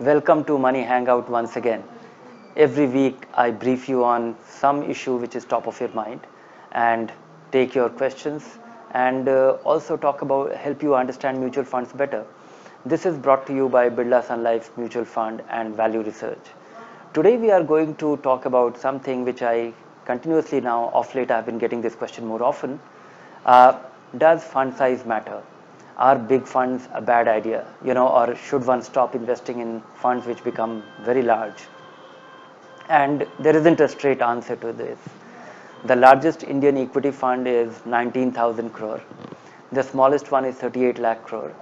Welcome to Money Hangout once again. Every week I brief you on some issue which is top of your mind and take your questions and also help you understand mutual funds better. This is brought to you by Birla Sun Life Mutual Fund and Value Research. Today we are going to talk about something which I continuously now of late I have been getting this question more often. Uh, does fund size matter? Are big funds a bad idea, or should one stop investing in funds which become very large? And there isn't a straight answer to this. The largest Indian equity fund is 19,000 crore. The smallest one is 38 lakh crore.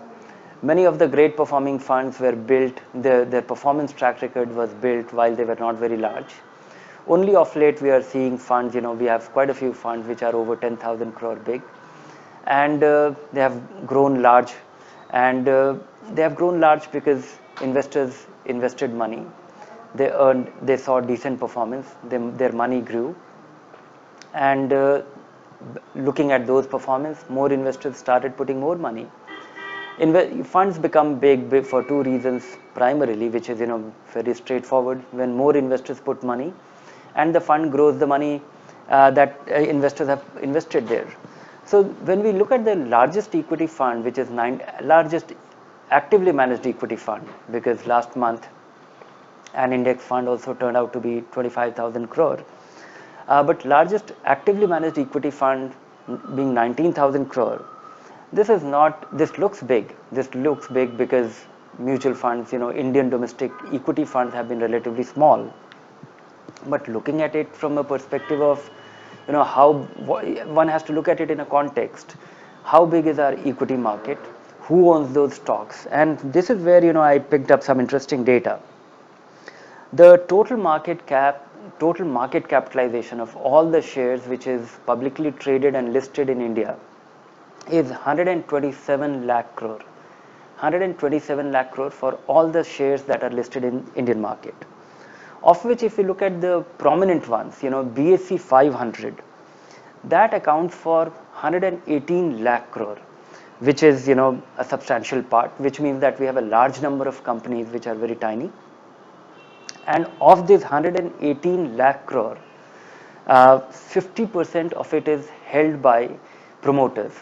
Many of the great performing funds were built, their performance track record was built while they were not very large. Only of late we are seeing funds, we have quite a few funds which are over 10,000 crore big, and they have grown large, and they have grown large because investors invested money, they saw decent performance, their money grew, and looking at those performance, more investors started putting more money. Funds become big for two reasons primarily, which is very straightforward. When more investors put money and the fund grows the money that investors have invested there. So when we look at the largest equity fund, which is largest actively managed equity fund, because last month an index fund also turned out to be 25,000 crore, but largest actively managed equity fund being 19,000 crore. This looks big. This looks big because mutual funds, Indian domestic equity funds have been relatively small. But looking at it from a perspective of, how one has to look at it in a context. How big is our equity market? Who owns those stocks? And this is where, I picked up some interesting data. The total market capitalization of all the shares which is publicly traded and listed in India is 127 lakh crore. 127 lakh crore for all the shares that are listed in Indian market. Of which, if you look at the prominent ones, BSE 500, that accounts for 118 lakh crore, which is, a substantial part, which means that we have a large number of companies which are very tiny. And of this 118 lakh crore, 50% of it is held by promoters.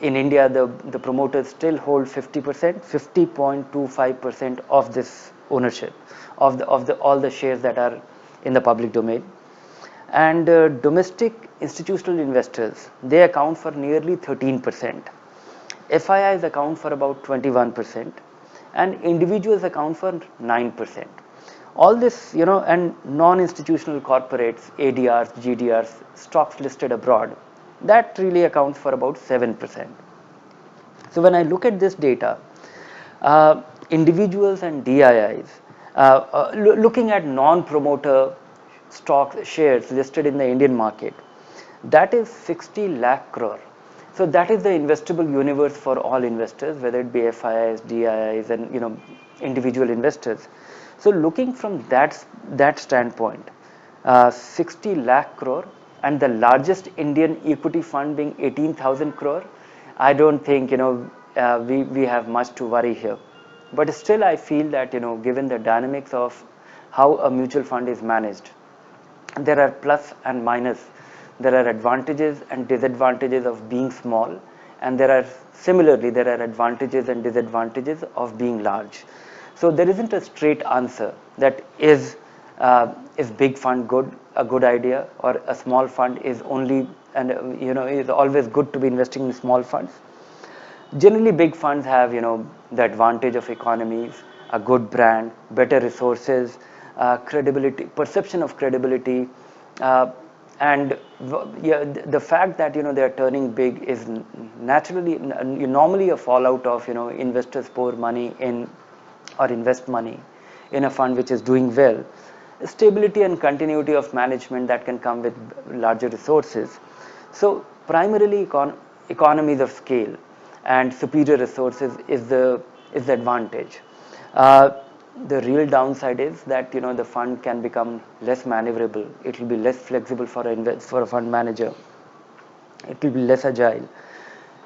In India, the promoters still hold 50%, 50.25% of this ownership of all the shares that are in the public domain. And domestic institutional investors, they account for nearly 13%. FIIs account for about 21%, and individuals account for 9%. All this, and non-institutional corporates, ADRs, GDRs, stocks listed abroad, that really accounts for about 7%. So when I look at this data, individuals and DIIs, looking at non-promoter stocks shares listed in the Indian market, that is 60 lakh crore. So that is the investable universe for all investors, whether it be FIIs, DIIs, and individual investors. So looking from that standpoint, 60 lakh crore and the largest Indian equity fund being 18,000 crore, I don't think we have much to worry here. But still, I feel that given the dynamics of how a mutual fund is managed, there are plus and minus. There are advantages and disadvantages of being small, and there are advantages and disadvantages of being large. So there isn't a straight answer that is big fund a good idea, or a small fund is only and is always good to be investing in small funds. Generally, big funds have the advantage of economies, a good brand, better resources, credibility, perception of credibility, and the fact that they are turning big is normally a fallout of investors pour money in or invest money in a fund which is doing well. Stability and continuity of management that can come with larger resources. So primarily economies of scale and superior resources is the advantage. The real downside is that the fund can become less maneuverable. It will be less flexible for a fund manager. It will be less agile.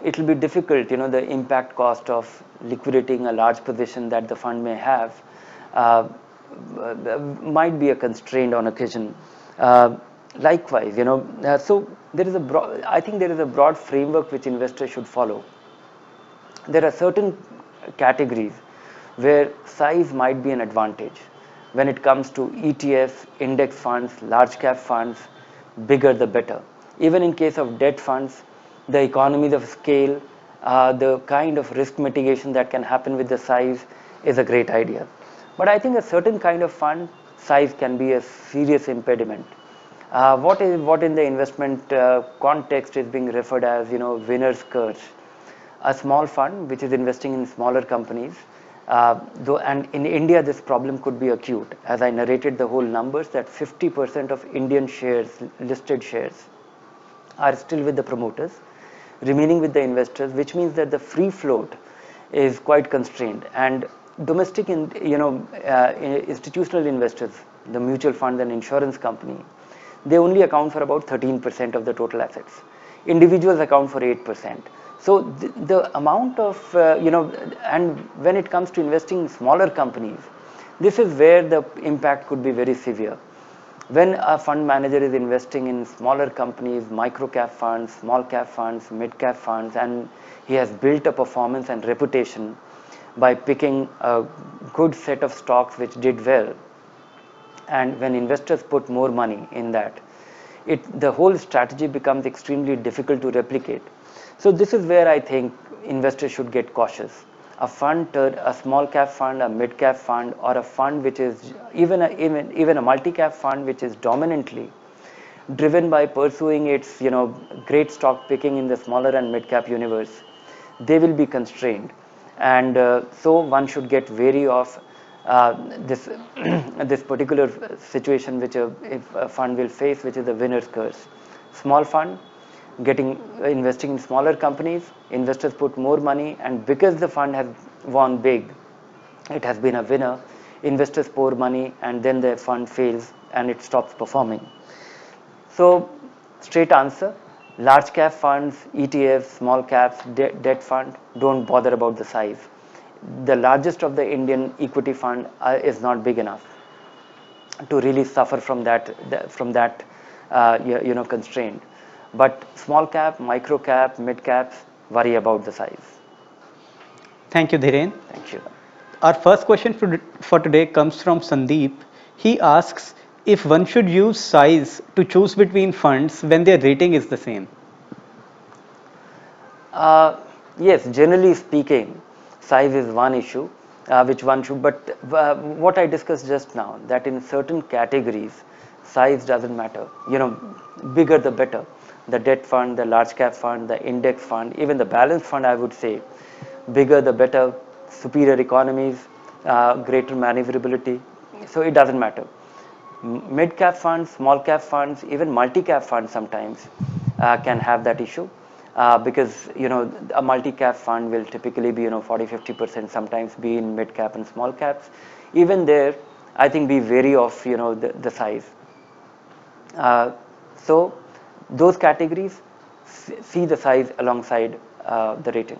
It will be difficult. The impact cost of liquidating a large position that the fund may have might be a constraint on occasion. Likewise, so there is a I think there is a broad framework which investors should follow. There are certain categories where size might be an advantage. When it comes to ETFs, index funds, large cap funds, bigger the better. Even in case of debt funds, the economies of scale, the kind of risk mitigation that can happen with the size is a great idea. But I think a certain kind of fund size can be a serious impediment. What in the investment context is being referred as winner's curse. A small fund which is investing in smaller companies, though, and in India this problem could be acute, as I narrated the whole numbers, that 50% of Indian shares, listed shares, are still with the promoters, remaining with the investors, which means that the free float is quite constrained. And domestic institutional investors, the mutual fund and insurance company, they only account for about 13% of the total assets. Individuals account for 8%. So the amount of, and when it comes to investing in smaller companies, this is where the impact could be very severe. When a fund manager is investing in smaller companies, micro cap funds, small cap funds, mid cap funds, and he has built a performance and reputation by picking a good set of stocks which did well, and when investors put more money in that, the whole strategy becomes extremely difficult to replicate. So this is where I think investors should get cautious. A small cap fund, a mid cap fund, or a fund which is even a multi cap fund which is dominantly driven by pursuing its great stock picking in the smaller and mid cap universe, they will be constrained, and so one should get wary of this this particular situation which a fund will face, which is the winner's curse. Small fund investing in smaller companies, investors put more money, and because the fund has won big, it has been a winner, investors pour money, and then the fund fails and it stops performing. So straight answer, large cap funds, ETFs, small caps, debt fund, don't bother about the size. The largest of the Indian equity fund is not big enough to really suffer from that constraint. But small cap, micro cap, mid caps, worry about the size. Thank you, Dhiren. Thank you. Our first question for today comes from Sandeep. He asks if one should use size to choose between funds when their rating is the same. Yes, generally speaking, size is one issue which one should, but what I discussed just now, that in certain categories, size doesn't matter. Bigger the better. The debt fund, the large cap fund, the index fund, even the balance fund, I would say, bigger the better, superior economies, greater maneuverability. So it doesn't matter. Mid cap funds, small cap funds, even multi cap funds sometimes can have that issue. Because a multi-cap fund will typically be 40-50% sometimes be in mid-cap and small caps. Even there, I think be wary of the size. So those categories, see the size alongside the rating.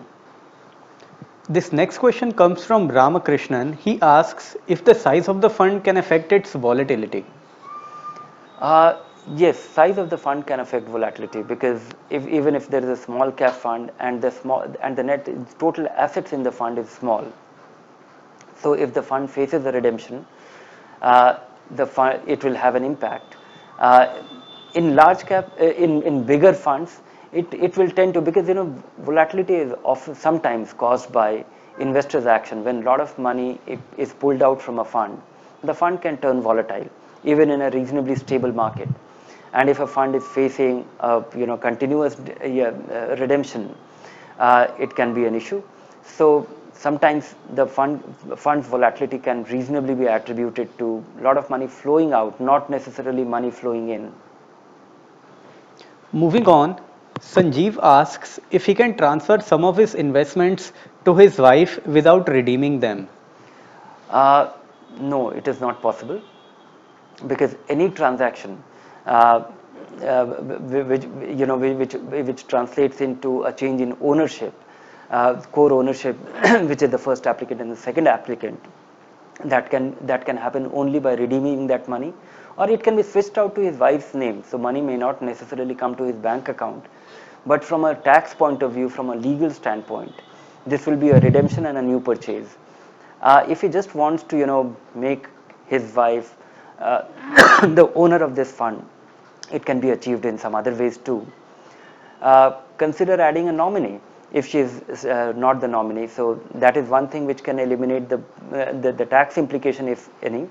This next question comes from Ramakrishnan. He asks if the size of the fund can affect its volatility. Yes, size of the fund can affect volatility, because even if there is a small cap fund and the net total assets in the fund is small, so if the fund faces a redemption, it will have an impact. In large cap, in bigger funds, it will tend to, because volatility is often sometimes caused by investors' action. When a lot of money is pulled out from a fund, the fund can turn volatile even in a reasonably stable market. And if a fund is facing a continuous redemption, it can be an issue. So sometimes the fund's volatility can reasonably be attributed to a lot of money flowing out, not necessarily money flowing in. Moving on, Sanjeev asks if he can transfer some of his investments to his wife without redeeming them. No, it is not possible, because any transaction which translates into a change in ownership, core ownership, which is the first applicant and the second applicant, that can happen only by redeeming that money, or it can be switched out to his wife's name, so money may not necessarily come to his bank account. But from a tax point of view, from a legal standpoint, this will be a redemption and a new purchase. If he just wants to make his wife the owner of this fund, it can be achieved in some other ways too. Consider adding a nominee if she is not the nominee. So that is one thing which can eliminate the tax implication, if any.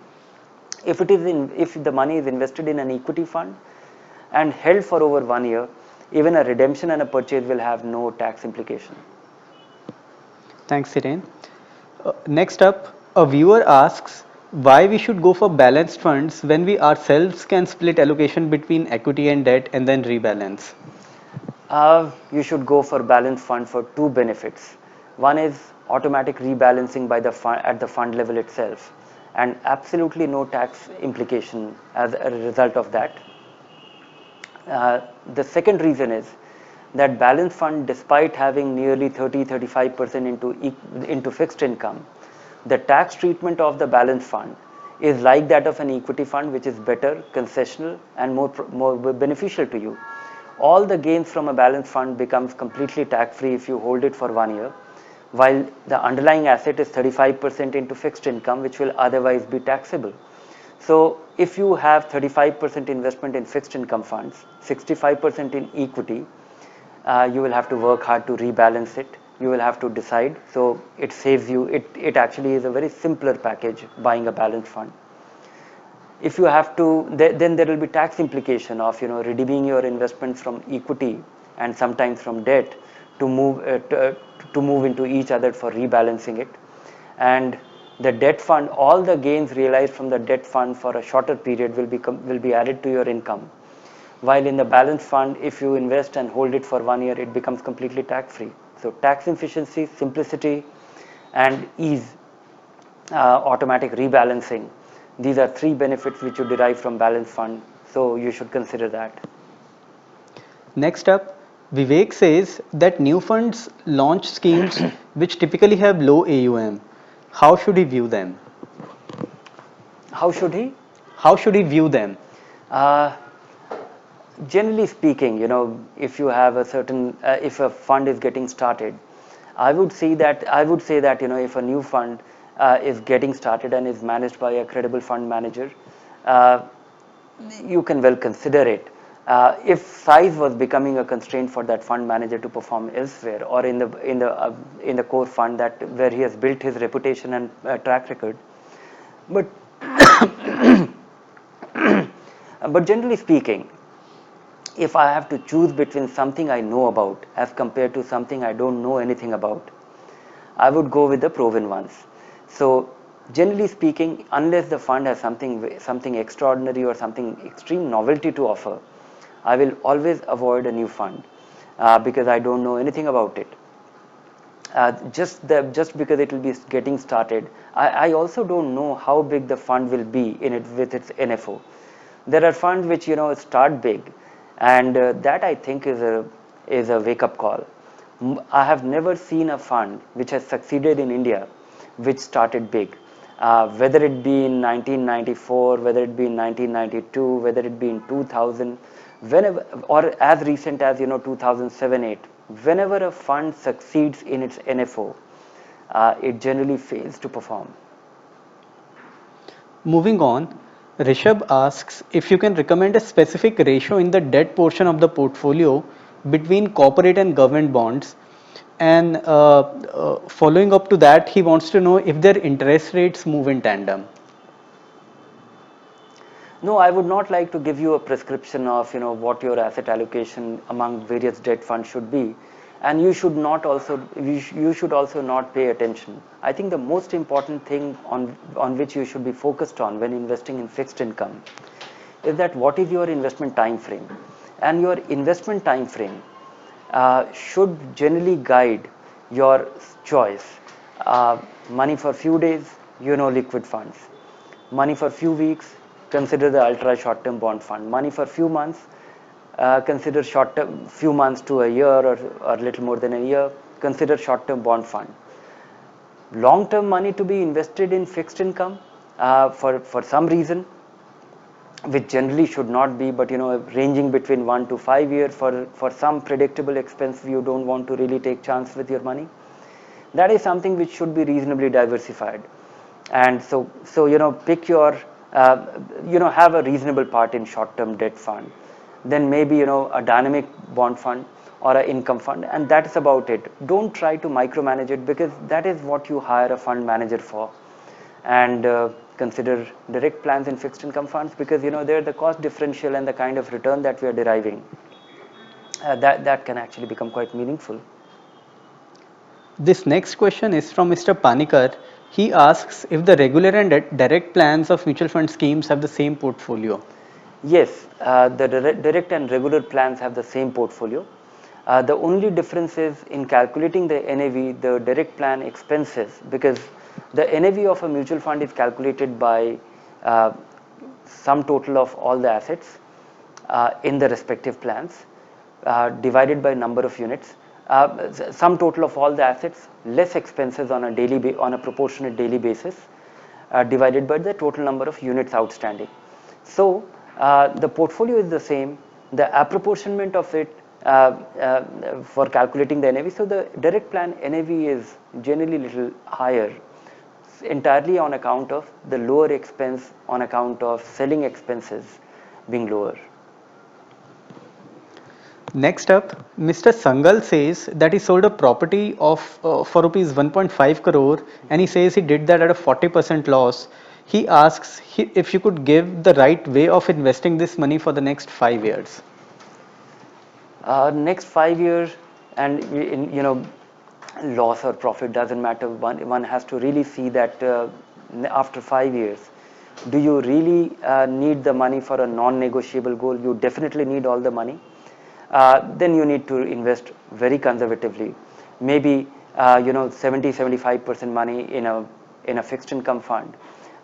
If the money is invested in an equity fund and held for over 1 year, even a redemption and a purchase will have no tax implication. Thanks, Hiren. Next up, a viewer asks why we should go for balanced funds when we ourselves can split allocation between equity and debt and then rebalance. You should go for balanced fund for two benefits. One is automatic rebalancing by the fund at the fund level itself, and absolutely no tax implication as a result of that. The second reason is that balanced fund, despite having nearly 30-35% into fixed income, the tax treatment of the balanced fund is like that of an equity fund, which is better, concessional, and more beneficial to you. All the gains from a balanced fund becomes completely tax free if you hold it for 1 year, while the underlying asset is 35% into fixed income, which will otherwise be taxable. So if you have 35% investment in fixed income funds, 65% in equity, you will have to work hard to rebalance it. You will have to decide. So it saves you, it actually is a very simpler package buying a balanced fund. If you have to, then there will be tax implication of redeeming your investments from equity and sometimes from debt to move into each other for rebalancing it. And the debt fund, all the gains realized from the debt fund for a shorter period will be added to your income, while in the balance fund, if you invest and hold it for 1 year, it becomes completely tax free. So tax efficiency, simplicity, and ease, automatic rebalancing, these are three benefits which you derive from balance fund, so you should consider that. Next up, Vivek says that new funds launch schemes which typically have low AUM. How should he view them? How should he? How should he view them? Uh, Generally speaking, if you have a certain, if a fund is getting started, I would say that if a new fund is getting started and is managed by a credible fund manager, uh, you can well consider it. If size was becoming a constraint for that fund manager to perform elsewhere, or in the core fund that where he has built his reputation and track record, but but generally speaking, if I have to choose between something I know about as compared to something I don't know anything about, I would go with the proven ones. So generally speaking, unless the fund has something extraordinary or something extreme novelty to offer, I will always avoid a new fund because I don't know anything about it. Just because it will be getting started, I also don't know how big the fund will be in it with its NFO. There are funds which start big, and that I think is a wake up call. I have never seen a fund which has succeeded in India which started big. Whether it be in 1994, whether it be in 1992, whether it be in 2000, whenever, or as recent as 2007-8, whenever a fund succeeds in its NFO, it generally fails to perform. Moving on, Rishabh asks if you can recommend a specific ratio in the debt portion of the portfolio between corporate and government bonds. And following up to that, he wants to know if their interest rates move in tandem. No, I would not like to give you a prescription of what your asset allocation among various debt funds should be, and you should also not pay attention. I think the most important thing on which you should be focused on when investing in fixed income is that what is your investment time frame, and your investment time frame should generally guide your choice. Money for few days, liquid funds. Money for few weeks, consider the ultra short term bond fund. Money for few months, consider short term, few months to a year, or little more than a year, consider short term bond fund. long-term money to be invested in fixed income for some reason, which generally should not be, but ranging between 1 to 5 years for some predictable expense you don't want to really take chance with your money. That is something which should be reasonably diversified. And so pick your have a reasonable part in short-term debt fund, then maybe a dynamic bond fund or an income fund, and that is about it. Don't try to micromanage it, because that is what you hire a fund manager for. And consider direct plans in fixed income funds, because they're the cost differential and the kind of return that we are deriving, that can actually become quite meaningful. This next question is from Mr. Panikar. He asks if the regular and direct plans of mutual fund schemes have the same portfolio. Yes, the direct and regular plans have the same portfolio. The only difference is in calculating the NAV, the direct plan expenses, because the NAV of a mutual fund is calculated by sum total of all the assets in the respective plans, divided by number of units. Sum total of all the assets less expenses on a proportionate daily basis, divided by the total number of units outstanding. So the portfolio is the same, the apportionment of it for calculating the NAV. So the direct plan NAV is generally little higher, entirely on account of the lower expense on account of selling expenses being lower. Next up, Mr. Sangal says that he sold a property of for rupees 1.5 crore, and he says he did that at a 40% loss. He asks if you could give the right way of investing this money for the next 5 years. Next 5 years, and loss or profit doesn't matter. One has to really see that after 5 years, do you really need the money for a non-negotiable goal? You definitely need all the money. Then you need to invest very conservatively. Maybe 70-75% money in a fixed income fund,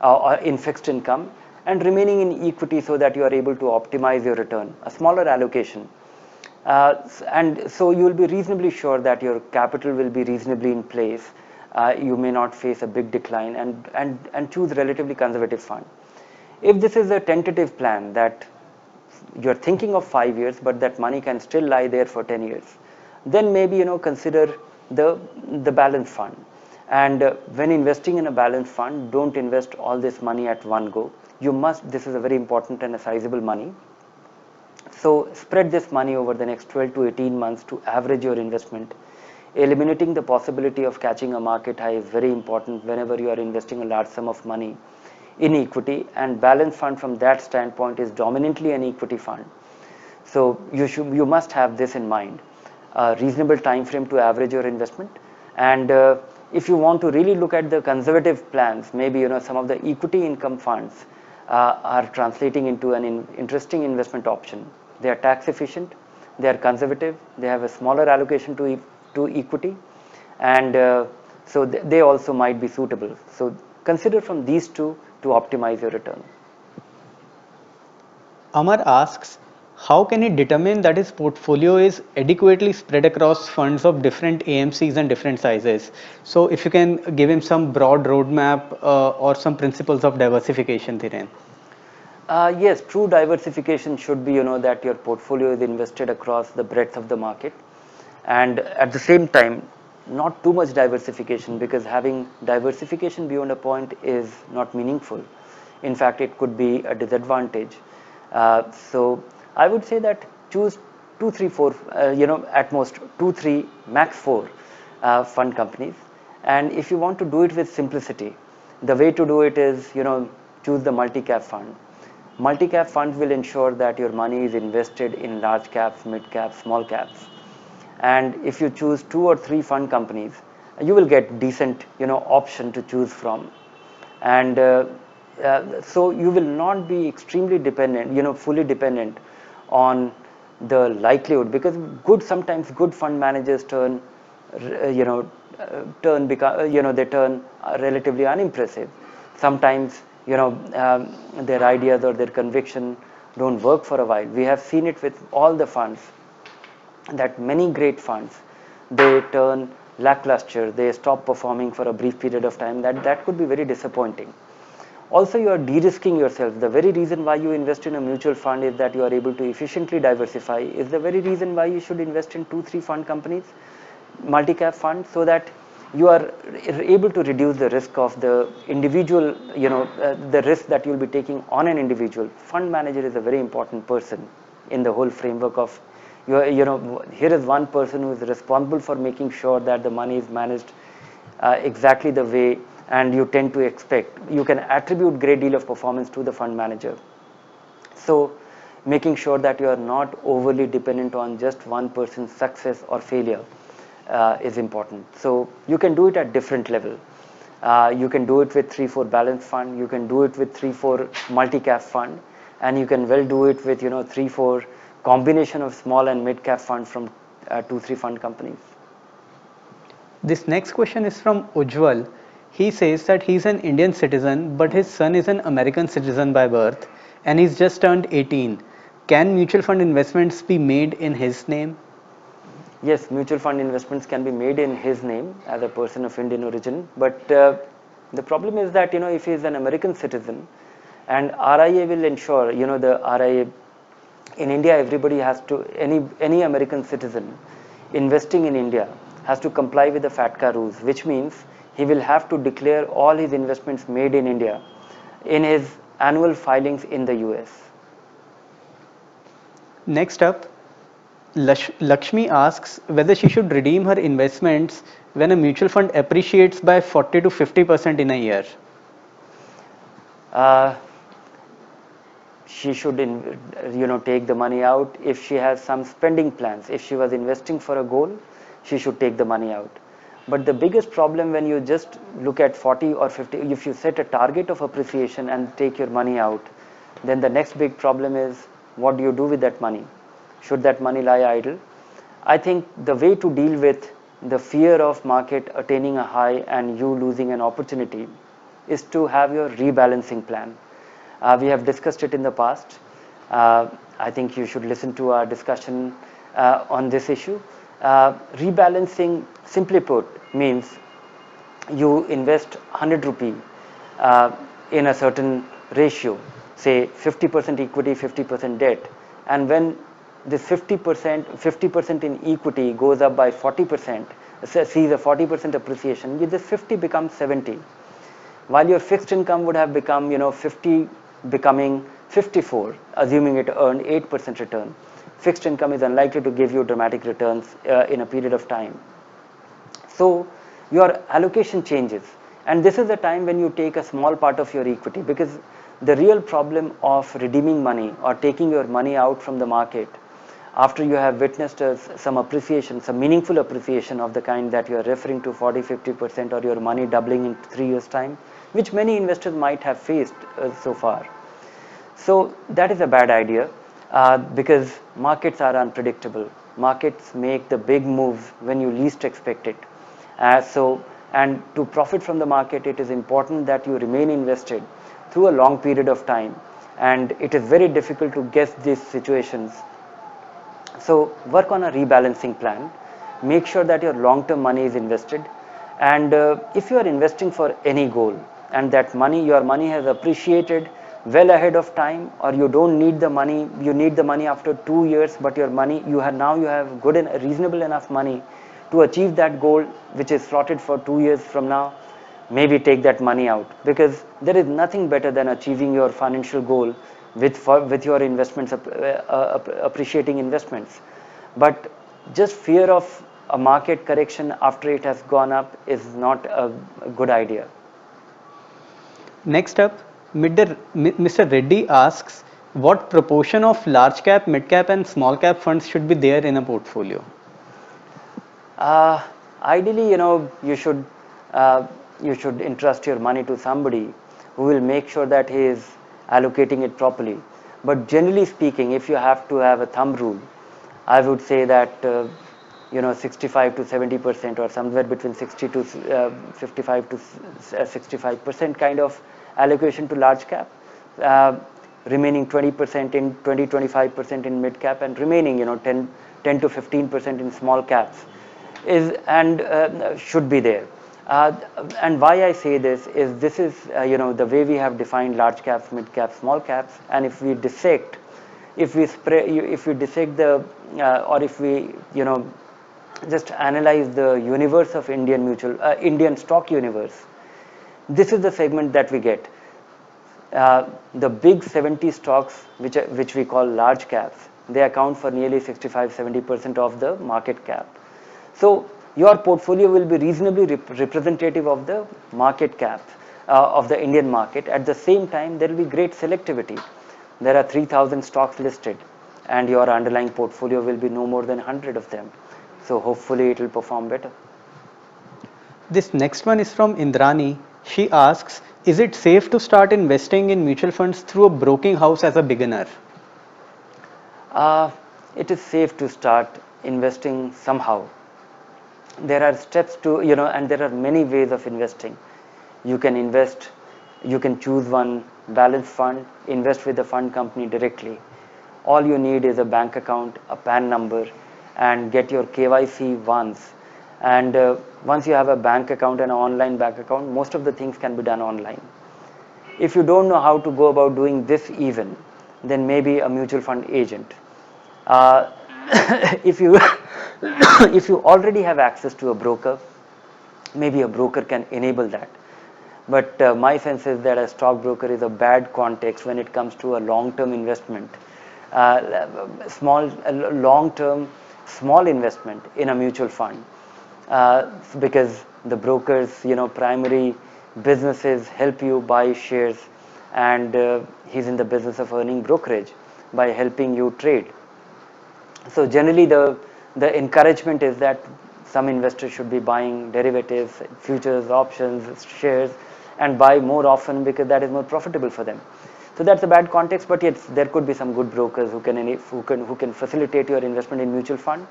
or in fixed income, and remaining in equity, so that you are able to optimize your return. A smaller allocation. And so you will be reasonably sure that your capital will be reasonably in place. You may not face a big decline, and choose relatively conservative fund. If this is a tentative plan that you're thinking of 5 years, but that money can still lie there for 10 years, then maybe consider the balance fund. And when investing in a balance fund, don't invest all this money at one go. This is a very important and a sizable money. So spread this money over the next 12 to 18 months to average your investment. Eliminating the possibility of catching a market high is very important whenever you are investing a large sum of money in equity, and balance fund from that standpoint is dominantly an equity fund. So you must have this in mind, a reasonable time frame to average your investment. And if you want to really look at the conservative plans, maybe some of the equity income funds are translating into an interesting investment option. They are tax efficient, they are conservative, they have a smaller allocation to equity, and so they also might be suitable. So consider from these two to optimize your return. Amar asks, how can he determine that his portfolio is adequately spread across funds of different AMCs and different sizes? So, if you can give him some broad roadmap or some principles of diversification, Dhiren. Yes, true diversification should be that your portfolio is invested across the breadth of the market, and at the same time not too much diversification, because having diversification beyond a point is not meaningful. In fact, it could be a disadvantage. So I would say that choose 2 3 4 at most 2 3 max 4 fund companies. And if you want to do it with simplicity, the way to do it is choose the multi-cap fund. Multi-cap funds will ensure that your money is invested in large caps, mid caps, small caps. And if you choose 2 or 3 fund companies, you will get decent option to choose from. And so you will not be extremely dependent, fully dependent on the likelihood, because sometimes good fund managers turn they turn relatively unimpressive. Sometimes their ideas or their conviction don't work for a while. We have seen it with all the funds, that many great funds, they turn lackluster, they stop performing for a brief period of time, that could be very disappointing. Also, you are de-risking yourself. The very reason why you invest in a mutual fund is that you are able to efficiently diversify, is the very reason why you should invest in 2-3 fund companies, multi-cap funds, so that you are able to reduce the risk of the individual, the risk that you'll be taking on an individual. Fund manager is a very important person in the whole framework of here is one person who is responsible for making sure that the money is managed exactly the way and you tend to expect. You can attribute great deal of performance to the fund manager. So making sure that you are not overly dependent on just one person's success or failure is important. So you can do it at different level. You can do it with 3-4 balance fund, you can do it with 3-4 multi-cap fund, and you can well do it with 3-4 combination of small and mid-cap fund from 2-3 fund companies. This next question is from Ujjwal. He says that he's an Indian citizen, but his son is an American citizen by birth, and he's just turned 18. Can mutual fund investments be made in his name? Yes, mutual fund investments can be made in his name as a person of Indian origin, but the problem is that if he is an American citizen, and RIA will ensure the RIA in India, everybody has to, any American citizen investing in India has to comply with the FATCA rules, which means he will have to declare all his investments made in India in his annual filings in the US. Next up, Lakshmi asks whether she should redeem her investments when a mutual fund appreciates by 40 to 50% in a year. She should take the money out if she has some spending plans. If she was investing for a goal, she should take the money out. But the biggest problem when you just look at 40 or 50, if you set a target of appreciation and take your money out, then the next big problem is, what do you do with that money? Should that money lie idle? I think the way to deal with the fear of market attaining a high and you losing an opportunity is to have your rebalancing plan. We have discussed it in the past. I think you should listen to our discussion on this issue. Rebalancing, simply put, means you invest 100 rupee in a certain ratio, say 50% equity, 50% debt, and when this 50% in equity goes up by 40%, sees a 40% appreciation, this 50 becomes 70. While your fixed income would have become 50 becoming 54, assuming it earned 8% return. Fixed income is unlikely to give you dramatic returns in a period of time. So your allocation changes, and this is the time when you take a small part of your equity, because the real problem of redeeming money or taking your money out from the market after you have witnessed some appreciation, some meaningful appreciation of the kind that you are referring to, 40-50%, or your money doubling in 3 years time, which many investors might have faced so far. So that is a bad idea because markets are unpredictable. Markets make the big moves when you least expect it. And to profit from the market, it is important that you remain invested through a long period of time, and it is very difficult to guess these situations. So work on a rebalancing plan. Make sure that your long-term money is invested, and if you are investing for any goal and that your money has appreciated well ahead of time, or you don't need the money, you need the money after 2 years, but your money you have good and reasonable enough money to achieve that goal which is slotted for 2 years from now, maybe take that money out, because there is nothing better than achieving your financial goal with your investments, appreciating investments. But just fear of a market correction after it has gone up is not a good idea. Next up, Mr. Reddy asks what proportion of large cap, mid cap, and small cap funds should be there in a portfolio? Ideally, you should entrust your money to somebody who will make sure that he is allocating it properly. But generally speaking, if you have to have a thumb rule, I would say that 65 to 70%, or somewhere between 60 to 55 to 65% kind of allocation to large cap, remaining 20% in 20-25% in mid cap, and remaining 10 to 15% in small caps. is and should be there. Uh, and why I say this is the way we have defined large caps, mid caps, small caps, and if we dissect, if we dissect the or if we just analyze the universe of Indian stock universe, this is the segment that we get. The big 70 stocks, which we call large caps, they account for nearly 65-70% of the market cap. So your portfolio will be reasonably representative of the market cap of the Indian market. At the same time, there will be great selectivity. There are 3,000 stocks listed, and your underlying portfolio will be no more than 100 of them. So hopefully it will perform better. This next one is from Indrani. She asks, is it safe to start investing in mutual funds through a broking house as a beginner? Uh, it is safe to start investing somehow. There are steps to, and there are many ways of investing. You can invest, you can choose one balanced fund, invest with the fund company directly. All you need is a bank account, a PAN number, and get your KYC once. And once you have a bank account and an online bank account, most of the things can be done online. If you don't know how to go about doing this even, then maybe a mutual fund agent. Uh, if you if you already have access to a broker, maybe a broker can enable that. But my sense is that a stockbroker is a bad context when it comes to a long-term investment, long-term small investment in a mutual fund, because the brokers, primary businesses help you buy shares, and he's in the business of earning brokerage by helping you trade. So generally, the encouragement is that some investors should be buying derivatives, futures, options, shares, and buy more often because that is more profitable for them. So that's a bad context, but yes, there could be some good brokers who can facilitate your investment in mutual fund.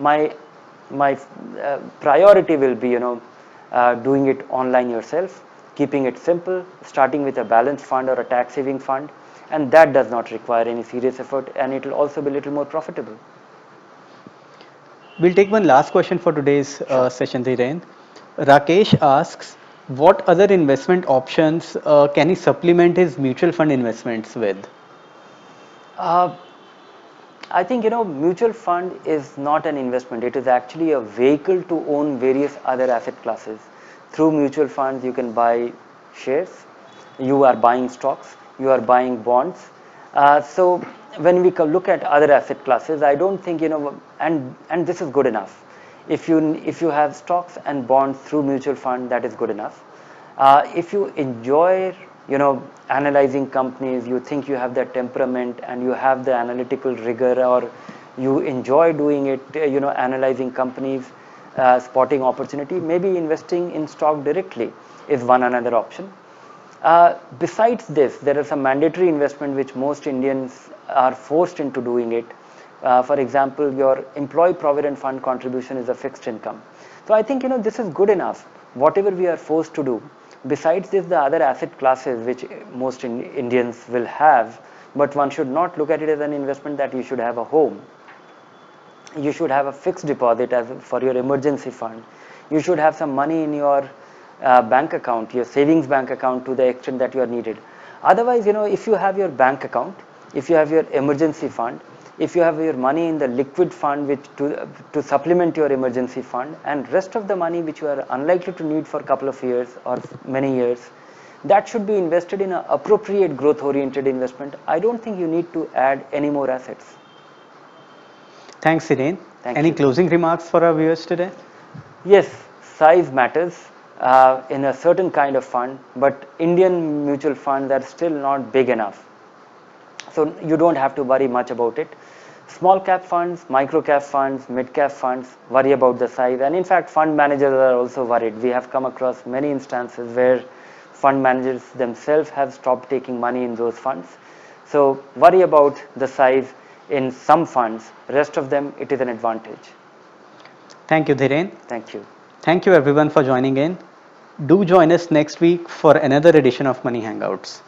My priority will be doing it online yourself, keeping it simple, starting with a balanced fund or a tax saving fund, and that does not require any serious effort, and it will also be a little more profitable. We'll take one last question for today's session, Dhiren. Rakesh asks, what other investment options can he supplement his mutual fund investments with? Uh, I think mutual fund is not an investment. It is actually a vehicle to own various other asset classes. Through mutual funds, you can buy shares, you are buying stocks, you are buying bonds. So when we look at other asset classes, I don't think and this is good enough. If you have stocks and bonds through mutual fund, that is good enough. If you enjoy analyzing companies, you think you have that temperament and you have the analytical rigor, or you enjoy doing it, analyzing companies, spotting opportunity, maybe investing in stock directly is one another option. Besides this, there are some mandatory investment which most Indians are forced into doing it. For example, your employee provident fund contribution is a fixed income. So I think this is good enough. Whatever we are forced to do. Besides this, the other asset classes which most Indians will have, but one should not look at it as an investment that you should have a home. You should have a fixed deposit for your emergency fund. You should have some money in your bank account, your savings bank account, to the extent that you are needed. Otherwise, if you have your bank account, if you have your emergency fund, if you have your money in the liquid fund which to supplement your emergency fund, and rest of the money which you are unlikely to need for a couple of years or many years, that should be invested in an appropriate growth oriented investment. I don't think you need to add any more assets. Thanks, Dhiren. Thank Any you. closing remarks for our viewers today? Yes, size matters in a certain kind of fund, but Indian mutual funds are still not big enough. So you don't have to worry much about it. Small cap funds, micro cap funds, mid cap funds worry about the size, and in fact fund managers are also worried. We have come across many instances where fund managers themselves have stopped taking money in those funds. So worry about the size in some funds, rest of them it is an advantage. Thank you, Dhiren. Thank you. Thank you everyone for joining in. Do join us next week for another edition of Money Hangouts.